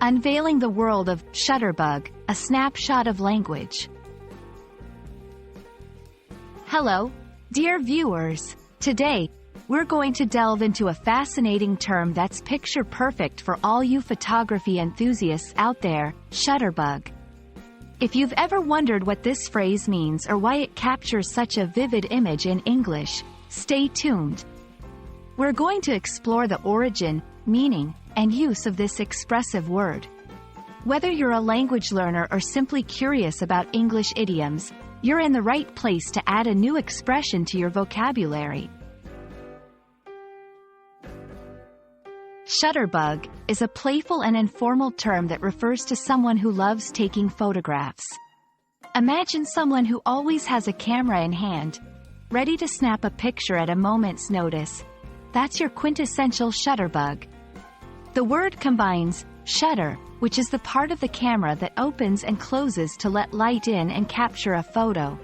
Unveiling the world of Shutterbug, a snapshot of language. Hello, dear viewers. Today, we're going to delve into a fascinating term that's picture-perfect for all you photography enthusiasts out there, Shutterbug. If you've ever wondered what this phrase means or why it captures such a vivid image in English, stay tuned. We're going to explore the origin, meaning, and use of this expressive word. Whether you're a language learner or simply curious about English idioms, you're in the right place to add a new expression to your vocabulary. Shutterbug is a playful and informal term that refers to someone who loves taking photographs. Imagine someone who always has a camera in hand, ready to snap a picture at a moment's notice. That's your quintessential Shutterbug. The word combines shutter, which is the part of the camera that opens and closes to let light in and capture a photo,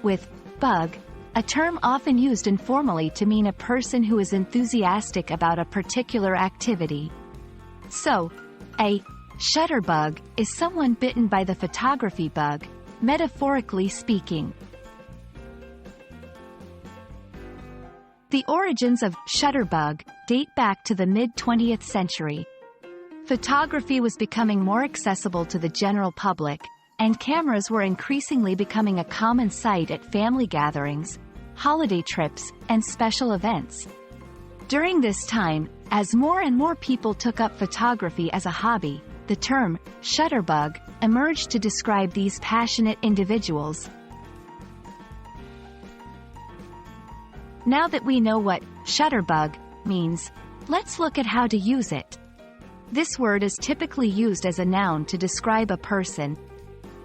with bug, a term often used informally to mean a person who is enthusiastic about a particular activity. So, a shutterbug is someone bitten by the photography bug, metaphorically speaking. The origins of Shutterbug date back to the mid-20th century. Photography was becoming more accessible to the general public, and cameras were increasingly becoming a common sight at family gatherings, holiday trips, and special events. During this time, as more and more people took up photography as a hobby, the term Shutterbug emerged to describe these passionate individuals. Now that we know what Shutterbug means, let's look at how to use it. This word is typically used as a noun to describe a person.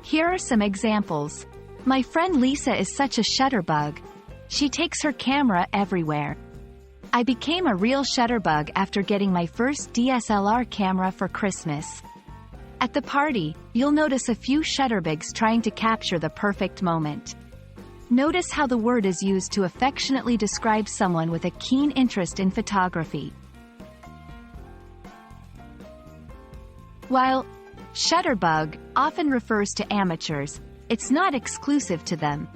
Here are some examples. My friend Lisa is such a shutterbug. She takes her camera everywhere. I became a real shutterbug after getting my first DSLR camera for Christmas. At the party, you'll notice a few shutterbugs trying to capture the perfect moment. Notice how the word is used to affectionately describe someone with a keen interest in photography. While shutterbug often refers to amateurs, it's not exclusive to them.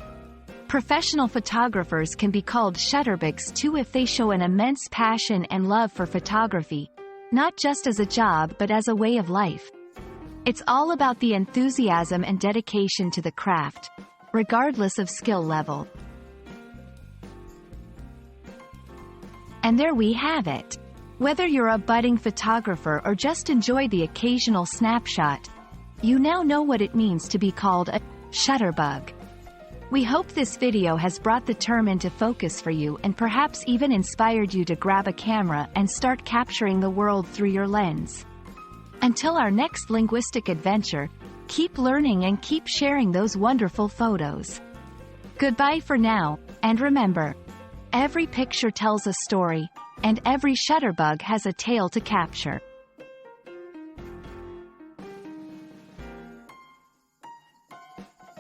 Professional photographers can be called shutterbugs too if they show an immense passion and love for photography, not just as a job but as a way of life. It's all about the enthusiasm and dedication to the craft, regardless of skill level. And there we have it. Whether you're a budding photographer or just enjoy the occasional snapshot, you now know what it means to be called a shutterbug. We hope this video has brought the term into focus for you and perhaps even inspired you to grab a camera and start capturing the world through your lens. Until our next linguistic adventure, keep learning and keep sharing those wonderful photos. Goodbye for now, and remember, every picture tells a story, and every shutterbug has a tale to capture.